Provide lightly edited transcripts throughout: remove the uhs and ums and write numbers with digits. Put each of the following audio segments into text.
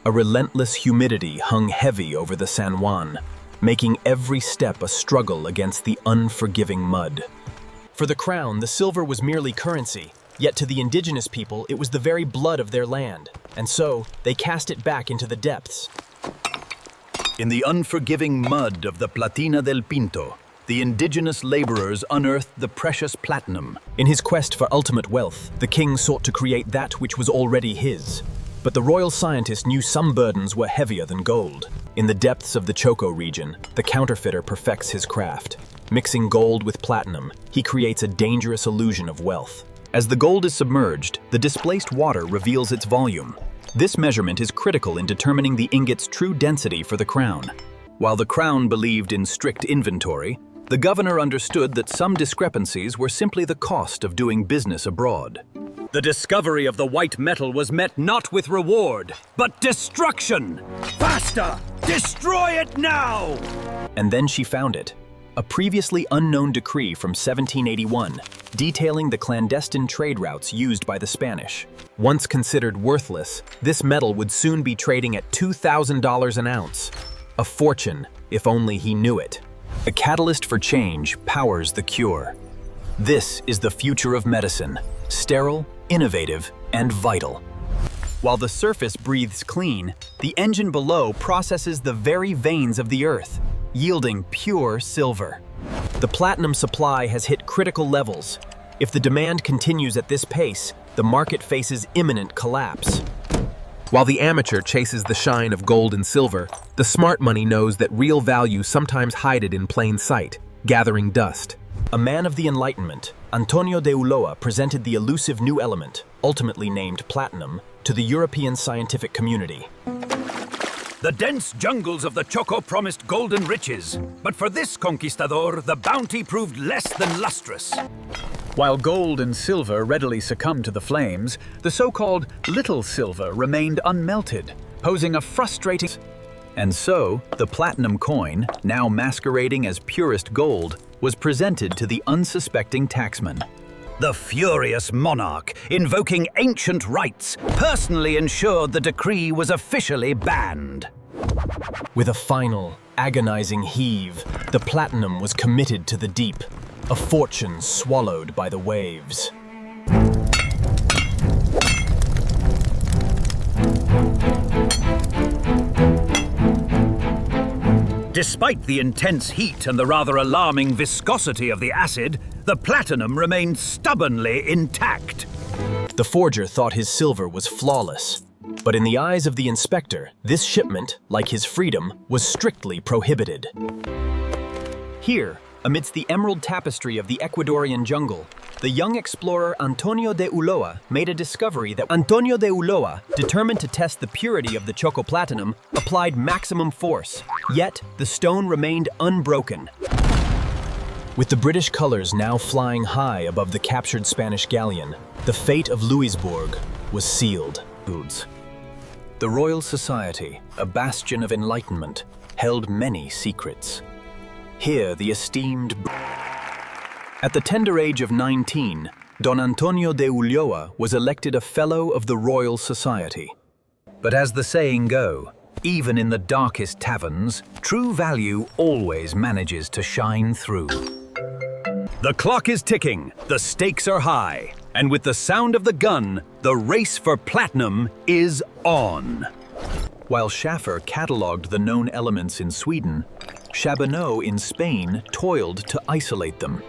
A relentless humidity hung heavy over the San Juan, making every step a struggle against the unforgiving mud. For the crown, the silver was merely currency, yet to the indigenous people it was the very blood of their land, and so they cast it back into the depths. In the unforgiving mud of the Platina del Pinto, the indigenous laborers unearthed the precious platinum. In his quest for ultimate wealth, the king sought to create that which was already his. But the royal scientist knew some burdens were heavier than gold. In the depths of the Choco region, the counterfeiter perfects his craft. Mixing gold with platinum, he creates a dangerous illusion of wealth. As the gold is submerged, the displaced water reveals its volume. This measurement is critical in determining the ingot's true density for the crown. While the crown believed in strict inventory, the governor understood that some discrepancies were simply the cost of doing business abroad. The discovery of the white metal was met not with reward, but destruction! Faster! Destroy it now! And then she found it. A previously unknown decree from 1781, detailing the clandestine trade routes used by the Spanish. Once considered worthless, this metal would soon be trading at $2,000 an ounce. A fortune, if only he knew it. A catalyst for change powers the cure. This is the future of medicine, sterile, innovative, and vital. While the surface breathes clean, the engine below processes the very veins of the earth, yielding pure silver. The platinum supply has hit critical levels. If the demand continues at this pace, the market faces imminent collapse. While the amateur chases the shine of gold and silver, the smart money knows that real value sometimes hides in plain sight, gathering dust. A man of the Enlightenment, Antonio de Ulloa presented the elusive new element, ultimately named platinum, to the European scientific community. The dense jungles of the Choco promised golden riches, but for this conquistador, the bounty proved less than lustrous. While gold and silver readily succumbed to the flames, the so-called little silver remained unmelted, posing a frustrating... And so, the platinum coin, now masquerading as purest gold, was presented to the unsuspecting tacksman. The furious monarch, invoking ancient rights, personally ensured the decree was officially banned. With a final, agonizing heave, the platinum was committed to the deep, a fortune swallowed by the waves. Despite the intense heat and the rather alarming viscosity of the acid, the platinum remained stubbornly intact. The forger thought his silver was flawless, but in the eyes of the inspector, this shipment, like his freedom, was strictly prohibited. Here, amidst the emerald tapestry of the Ecuadorian jungle, the young explorer Antonio de Ulloa made a discovery that Antonio de Ulloa, determined to test the purity of the Choco platinum, applied maximum force. Yet, the stone remained unbroken. With the British colors now flying high above the captured Spanish galleon, the fate of Louisbourg was sealed. The Royal Society, a bastion of enlightenment, held many secrets. Here, the esteemed... At the tender age of 19, Don Antonio de Ulloa was elected a Fellow of the Royal Society. But as the saying go, even in the darkest taverns, true value always manages to shine through. The clock is ticking, the stakes are high, and with the sound of the gun, the race for platinum is on. While Schaffer catalogued the known elements in Sweden, Charbonneau in Spain toiled to isolate them.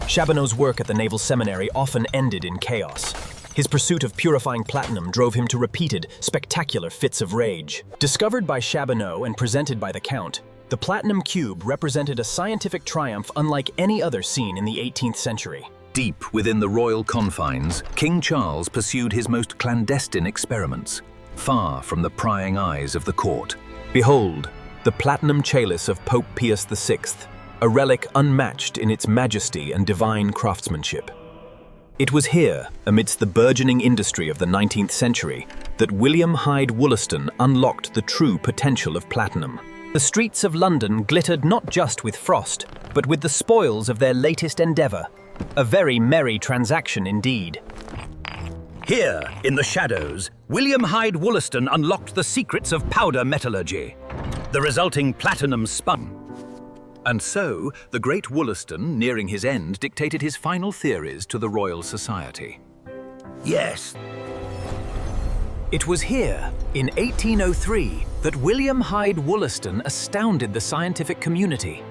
Charbonneau's work at the Naval Seminary often ended in chaos. His pursuit of purifying platinum drove him to repeated, spectacular fits of rage. Discovered by Charbonneau and presented by the Count, the platinum cube represented a scientific triumph unlike any other seen in the 18th century. Deep within the royal confines, King Charles pursued his most clandestine experiments, far from the prying eyes of the court. Behold, the platinum chalice of Pope Pius VI, a relic unmatched in its majesty and divine craftsmanship. It was here, amidst the burgeoning industry of the 19th century, that William Hyde Wollaston unlocked the true potential of platinum. The streets of London glittered not just with frost, but with the spoils of their latest endeavor. A very merry transaction indeed. Here, in the shadows, William Hyde Wollaston unlocked the secrets of powder metallurgy. The resulting platinum spun. And so, the great Wollaston, nearing his end, dictated his final theories to the Royal Society. Yes. It was here, in 1803, that William Hyde Wollaston astounded the scientific community.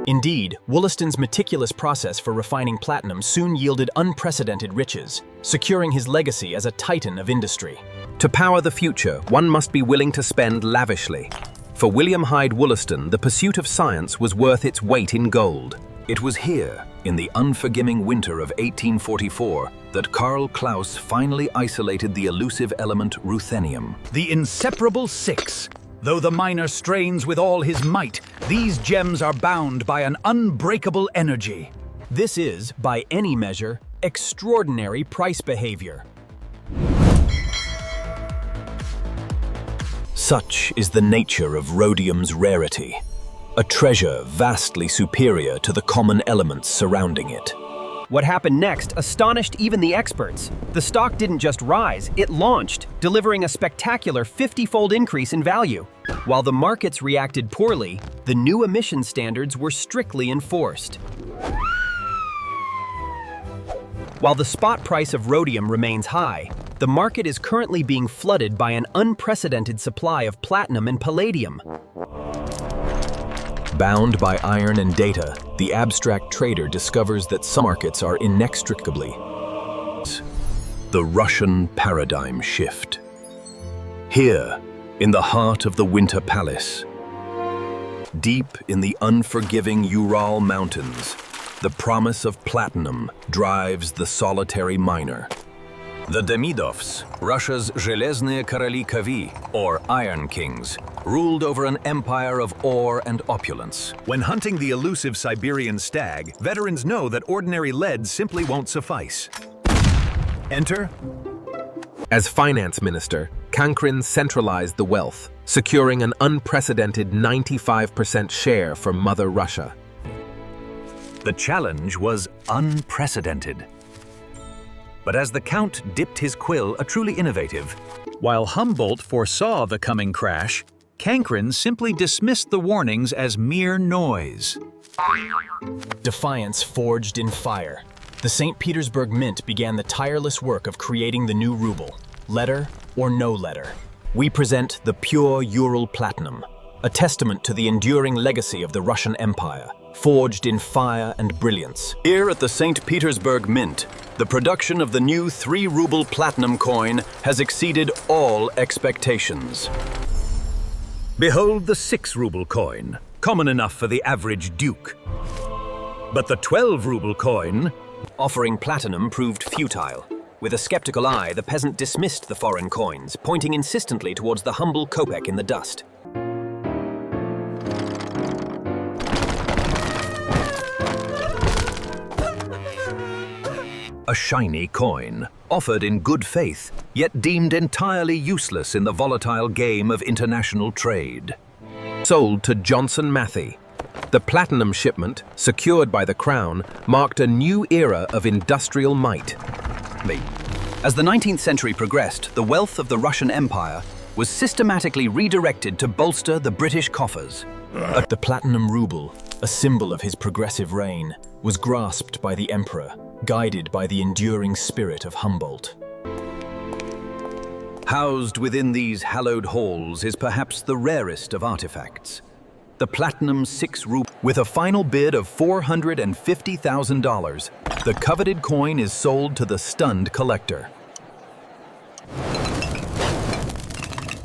Indeed, Wollaston's meticulous process for refining platinum soon yielded unprecedented riches, securing his legacy as a titan of industry. To power the future, one must be willing to spend lavishly. For William Hyde Wollaston, the pursuit of science was worth its weight in gold. It was here, in the unforgiving winter of 1844, that Karl Klaus finally isolated the elusive element ruthenium. The inseparable six. Though the miner strains with all his might, these gems are bound by an unbreakable energy. This is, by any measure, extraordinary price behavior. Such is the nature of rhodium's rarity, a treasure vastly superior to the common elements surrounding it. What happened next astonished even the experts. The stock didn't just rise, it launched, delivering a spectacular 50-fold increase in value. While the markets reacted poorly, the new emission standards were strictly enforced. While the spot price of rhodium remains high, the market is currently being flooded by an unprecedented supply of platinum and palladium. Bound by iron and data, the abstract trader discovers that some markets are inextricably the Russian paradigm shift. Here, in the heart of the Winter Palace, deep in the unforgiving Ural Mountains, the promise of platinum drives the solitary miner. The Demidovs, Russia's Железные Короли Крови, or Iron Kings, ruled over an empire of ore and opulence. When hunting the elusive Siberian stag, veterans know that ordinary lead simply won't suffice. Enter. As finance minister, Cankrin centralized the wealth, securing an unprecedented 95% share for Mother Russia. The challenge was unprecedented. But as the Count dipped his quill, a truly innovative. While Humboldt foresaw the coming crash, Cankrin simply dismissed the warnings as mere noise. Defiance forged in fire. The St. Petersburg Mint began the tireless work of creating the new ruble, letter or no letter. We present the pure Ural platinum, a testament to the enduring legacy of the Russian Empire, forged in fire and brilliance. Here at the St. Petersburg Mint, the production of the new 3-ruble platinum coin has exceeded all expectations. Behold the 6-ruble coin, common enough for the average duke. But the 12-ruble coin, Offering platinum proved futile. With a skeptical eye, the peasant dismissed the foreign coins, pointing insistently towards the humble kopeck in the dust. a shiny coin, offered in good faith, yet deemed entirely useless in the volatile game of international trade. Sold to Johnson Matthey. The platinum shipment, secured by the Crown, marked a new era of industrial might. As the 19th century progressed, the wealth of the Russian Empire was systematically redirected to bolster the British coffers. The platinum ruble, a symbol of his progressive reign, was grasped by the emperor, guided by the enduring spirit of Humboldt. Housed within these hallowed halls is perhaps the rarest of artifacts. The platinum 6-ruble. With a final bid of $450,000, the coveted coin is sold to the stunned collector.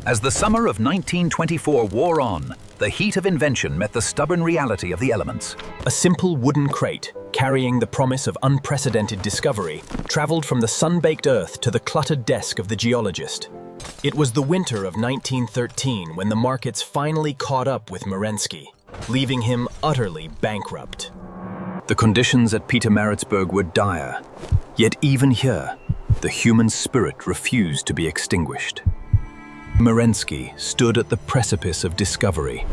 As the summer of 1924 wore on, the heat of invention met the stubborn reality of the elements. A simple wooden crate, carrying the promise of unprecedented discovery, traveled from the sun-baked earth to the cluttered desk of the geologist. It was the winter of 1913 when the markets finally caught up with Merensky, leaving him utterly bankrupt. The conditions at Pietermaritzburg were dire, yet even here, the human spirit refused to be extinguished. Merensky stood at the precipice of discovery,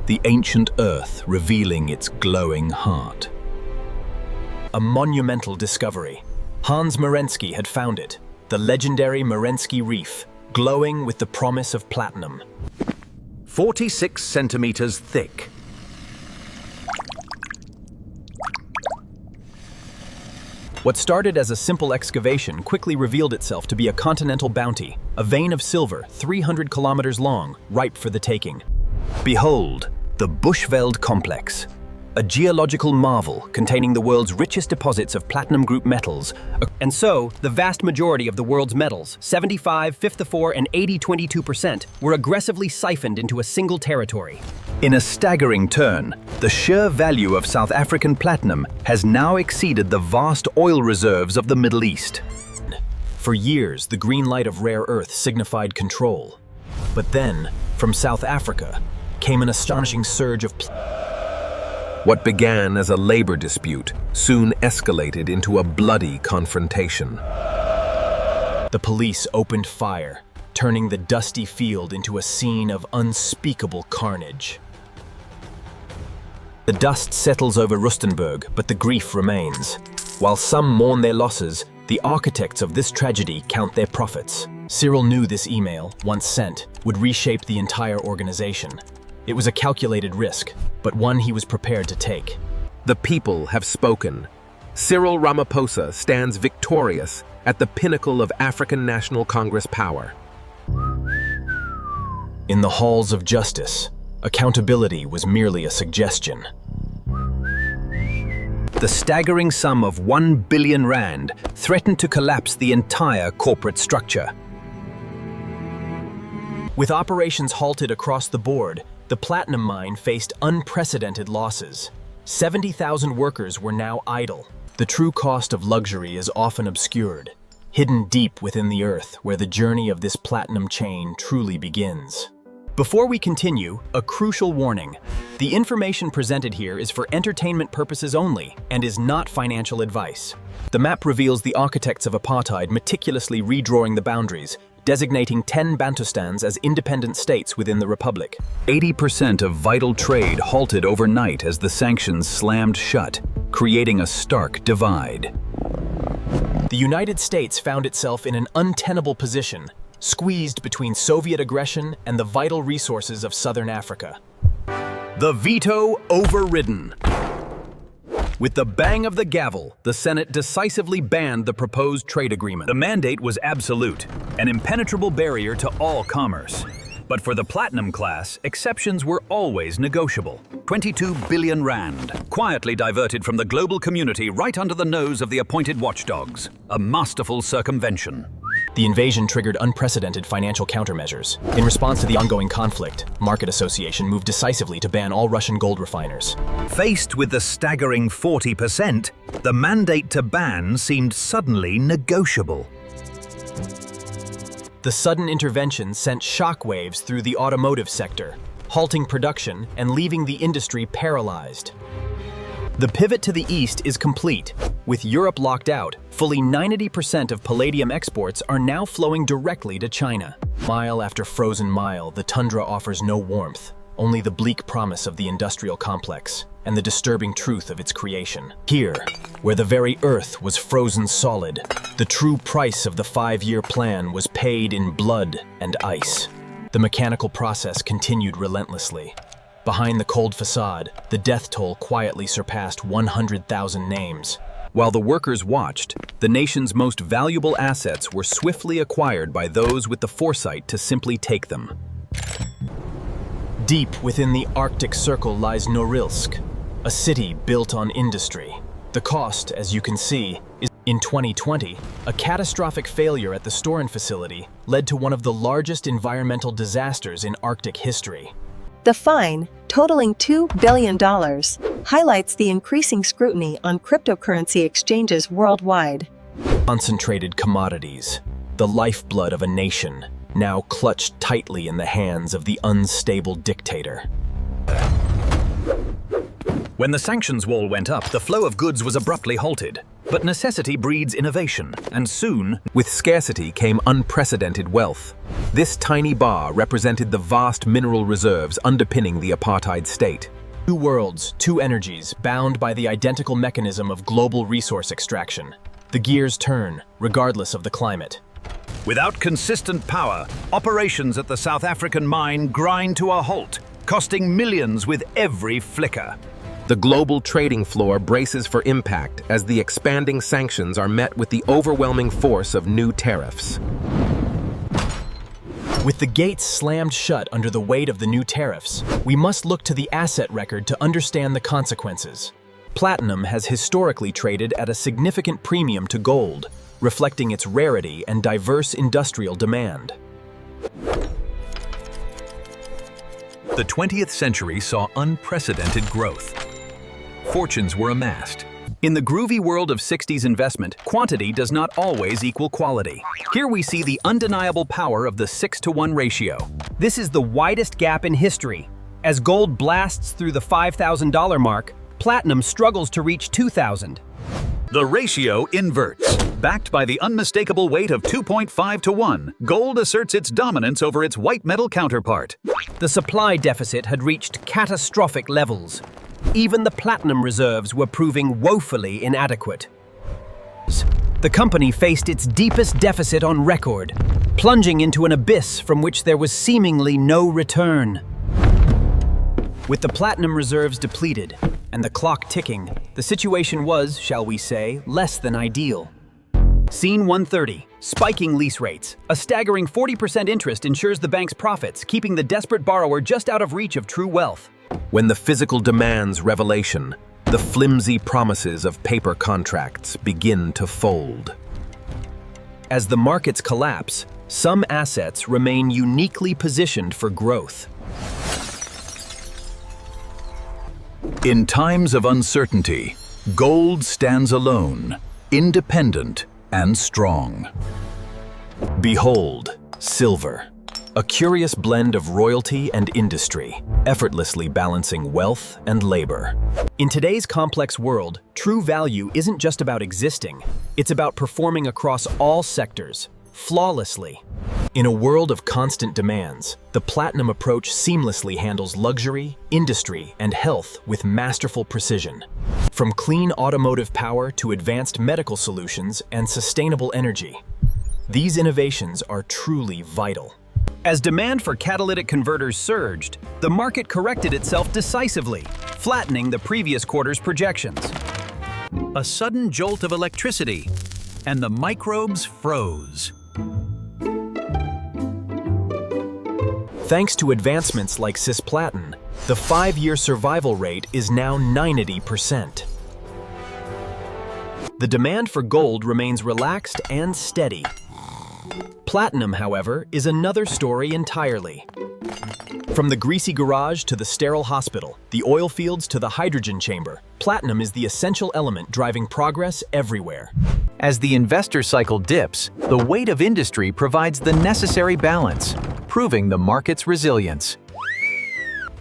the ancient earth revealing its glowing heart. A monumental discovery. Hans Merensky had found it, the legendary Merensky Reef, glowing with the promise of platinum. 46 centimeters thick. What started as a simple excavation quickly revealed itself to be a continental bounty, a vein of silver 300 kilometers long, ripe for the taking. Behold, the Bushveld Complex, a geological marvel containing the world's richest deposits of platinum group metals. And so, the vast majority of the world's metals, 75, 54, and 80-22%, were aggressively siphoned into a single territory. In a staggering turn, the sheer value of South African platinum has now exceeded the vast oil reserves of the Middle East. For years, the green light of rare earth signified control. But then, from South Africa, came an astonishing surge of What began as a labor dispute soon escalated into a bloody confrontation. The police opened fire, turning the dusty field into a scene of unspeakable carnage. The dust settles over Rustenburg, but the grief remains. While some mourn their losses, the architects of this tragedy count their profits. Cyril knew this email, once sent, would reshape the entire organization. It was a calculated risk, but one he was prepared to take. The people have spoken. Cyril Ramaphosa stands victorious at the pinnacle of African National Congress power. In the halls of justice, accountability was merely a suggestion. The staggering sum of 1 billion rand threatened to collapse the entire corporate structure. With operations halted across the board, the platinum mine faced unprecedented losses. 70,000 workers were now idle. The true cost of luxury is often obscured, hidden deep within the earth where the journey of this platinum chain truly begins. Before we continue, a crucial warning. The information presented here is for entertainment purposes only and is not financial advice. The map reveals the architects of apartheid meticulously redrawing the boundaries, designating 10 Bantustans as independent states within the Republic. 80% of vital trade halted overnight as the sanctions slammed shut, creating a stark divide. The United States found itself in an untenable position, squeezed between Soviet aggression and the vital resources of Southern Africa. The veto overridden. With the bang of the gavel, the Senate decisively banned the proposed trade agreement. The mandate was absolute, an impenetrable barrier to all commerce. But for the platinum class, exceptions were always negotiable. 22 billion rand, quietly diverted from the global community right under the nose of the appointed watchdogs. A masterful circumvention. The invasion triggered unprecedented financial countermeasures. In response to the ongoing conflict, Market Association moved decisively to ban all Russian gold refiners. Faced with the staggering 40%, the mandate to ban seemed suddenly negotiable. The sudden intervention sent shockwaves through the automotive sector, halting production and leaving the industry paralyzed. The pivot to the east is complete. With Europe locked out, fully 90% of palladium exports are now flowing directly to China. Mile after frozen mile, the tundra offers no warmth, only the bleak promise of the industrial complex and the disturbing truth of its creation. Here, where the very earth was frozen solid, the true price of the 5-year plan was paid in blood and ice. The mechanical process continued relentlessly. Behind the cold facade, the death toll quietly surpassed 100,000 names. While the workers watched, the nation's most valuable assets were swiftly acquired by those with the foresight to simply take them. Deep within the Arctic Circle lies Norilsk, a city built on industry. The cost, as you can see, is in 2020, a catastrophic failure at the Storen facility led to one of the largest environmental disasters in Arctic history. The fine, totaling $2 billion, highlights the increasing scrutiny on cryptocurrency exchanges worldwide. Concentrated commodities, the lifeblood of a nation, now clutched tightly in the hands of the unstable dictator. When the sanctions wall went up, the flow of goods was abruptly halted. But necessity breeds innovation, and soon, With scarcity came unprecedented wealth. This tiny bar represented the vast mineral reserves underpinning the apartheid state. Two worlds, two energies, bound by the identical mechanism of global resource extraction. The gears turn, regardless of the climate. without consistent power, operations at the South African mine grind to a halt, costing millions with every flicker. The global trading floor braces for impact as the expanding sanctions are met with the overwhelming force of new tariffs. With the gates slammed shut under the weight of the new tariffs, we must look to the asset record to understand the consequences. Platinum has historically traded at a significant premium to gold, reflecting its rarity and diverse industrial demand. The 20th century saw unprecedented growth. Fortunes were amassed. In the groovy world of 60s investment, quantity does not always equal quality. Here we see the undeniable power of the 6-to-1 ratio. This is the widest gap in history. As gold blasts through the $5,000 mark, platinum struggles to reach $2,000. The ratio inverts. Backed by the unmistakable weight of 2.5 to 1, gold asserts its dominance over its white metal counterpart. The supply deficit had reached catastrophic levels. Even the platinum reserves were proving woefully inadequate. The company faced its deepest deficit on record, plunging into an abyss from which there was seemingly no return. With the platinum reserves depleted and the clock ticking, the situation was, shall we say, less than ideal. Scene 130. Spiking lease rates. A staggering 40% interest ensures the bank's profits, keeping the desperate borrower just out of reach of true wealth. When the physical demands revelation, the flimsy promises of paper contracts begin to fold. As the markets collapse, some assets remain uniquely positioned for growth. In times of uncertainty, gold stands alone, independent and strong. Behold, silver. A curious blend of royalty and industry, effortlessly balancing wealth and labor. In today's complex world, true value isn't just about existing, it's about performing across all sectors, flawlessly. In a world of constant demands, the platinum approach seamlessly handles luxury, industry, and health with masterful precision. From clean automotive power to advanced medical solutions and sustainable energy, these innovations are truly vital. As demand for catalytic converters surged, the market corrected itself decisively, flattening the previous quarter's projections. A sudden jolt of electricity, and the microbes froze. Thanks to advancements like cisplatin, the 5-year survival rate is now 90%. The demand for gold remains relaxed and steady. Platinum, however, is another story entirely. From the greasy garage to the sterile hospital, the oil fields to the hydrogen chamber, platinum is the essential element driving progress everywhere. As the investor cycle dips, the weight of industry provides the necessary balance, proving the market's resilience.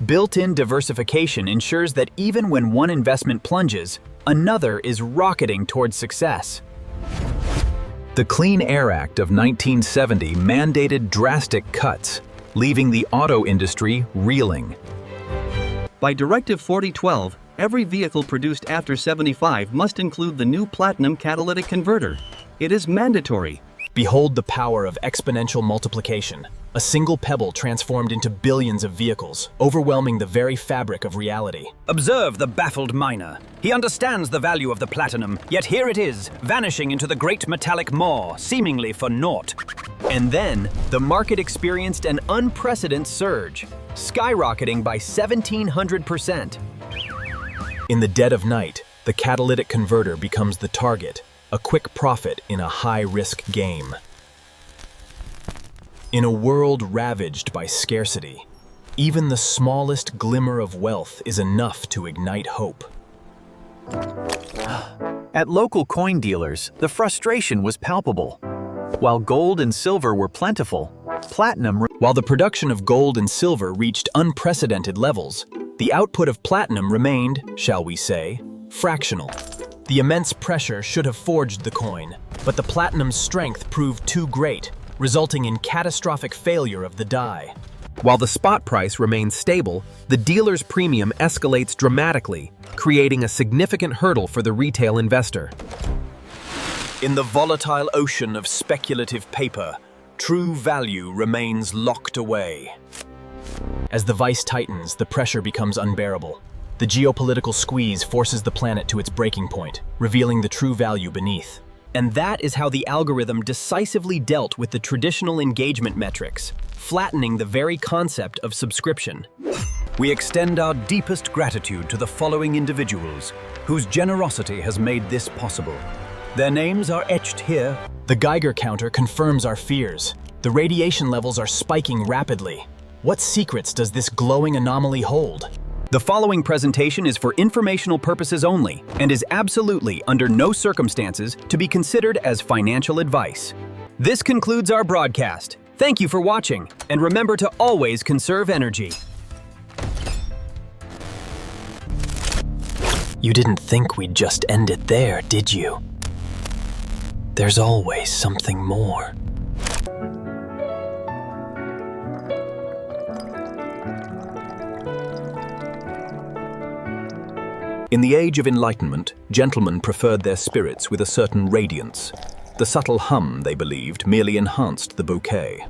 Built-in diversification ensures that even when one investment plunges, another is rocketing towards success. The Clean Air Act of 1970 mandated drastic cuts, leaving the auto industry reeling. By Directive 4012, every vehicle produced after 75 must include the new platinum catalytic converter. It is mandatory. Behold the power of exponential multiplication. A single pebble transformed into billions of vehicles, overwhelming the very fabric of reality. Observe the baffled miner. He understands the value of the platinum, yet here it is, vanishing into the great metallic maw, seemingly for naught. And then, the market experienced an unprecedented surge, skyrocketing by 1,700%. In the dead of night, the catalytic converter becomes the target, a quick profit in a high-risk game. In a world ravaged by scarcity, even the smallest glimmer of wealth is enough to ignite hope. At local coin dealers, the frustration was palpable. While gold and silver were plentiful, While the production of gold and silver reached unprecedented levels, the output of platinum remained, shall we say, fractional. The immense pressure should have forged the coin, but the platinum's strength proved too great, resulting in catastrophic failure of the die. While the spot price remains stable, the dealer's premium escalates dramatically, creating a significant hurdle for the retail investor. In the volatile ocean of speculative paper, true value remains locked away. As the vice tightens, the pressure becomes unbearable. The geopolitical squeeze forces the planet to its breaking point, revealing the true value beneath. And that is how the algorithm decisively dealt with the traditional engagement metrics, flattening the very concept of subscription. We extend our deepest gratitude to the following individuals whose generosity has made this possible. Their names are etched here. The Geiger counter confirms our fears. The radiation levels are spiking rapidly. What secrets does this glowing anomaly hold? The following presentation is for informational purposes only and is absolutely, under no circumstances, to be considered as financial advice. This concludes our broadcast. Thank you for watching, and remember to always conserve energy. You didn't think we'd just end it there, did you? There's always something more. In the Age of Enlightenment, gentlemen preferred their spirits with a certain radiance. The subtle hum, they believed, merely enhanced the bouquet.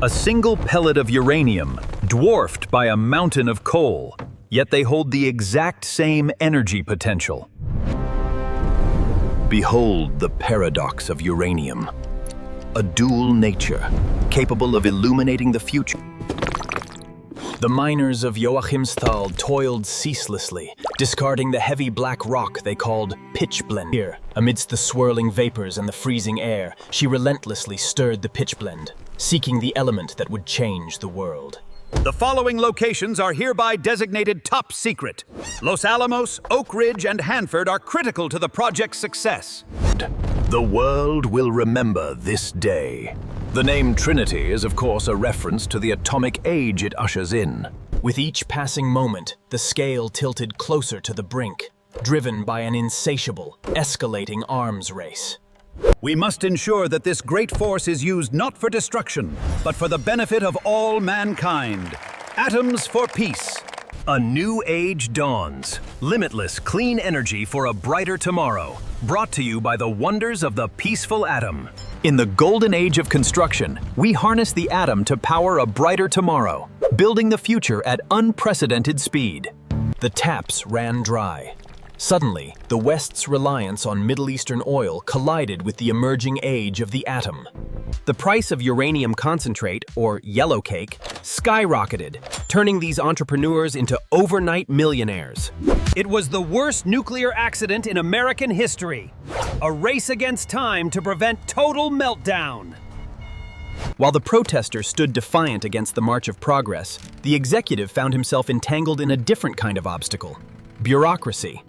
A single pellet of uranium, dwarfed by a mountain of coal, yet they hold the exact same energy potential. Behold the paradox of uranium. A dual nature, capable of illuminating the future. The miners of Joachimsthal toiled ceaselessly, discarding the heavy black rock they called pitchblende. Here, amidst the swirling vapors and the freezing air, she relentlessly stirred the pitchblende, seeking the element that would change the world. The following locations are hereby designated top secret. Los Alamos, Oak Ridge, and Hanford are critical to the project's success. The world will remember this day. The name Trinity is, of course, a reference to the atomic age it ushers in. With each passing moment, the scale tilted closer to the brink, driven by an insatiable, escalating arms race. We must ensure that this great force is used not for destruction, but for the benefit of all mankind. Atoms for peace. A new age dawns. Limitless clean energy for a brighter tomorrow. Brought to you by the wonders of the peaceful atom. In the golden age of construction, we harness the atom to power a brighter tomorrow, building the future at unprecedented speed. The taps ran dry. Suddenly, the West's reliance on Middle Eastern oil collided with the emerging age of the atom. The price of uranium concentrate, or yellow cake, skyrocketed, turning these entrepreneurs into overnight millionaires. It was the worst nuclear accident in American history. A race against time to prevent total meltdown. While the protesters stood defiant against the march of progress, the executive found himself entangled in a different kind of obstacle: bureaucracy.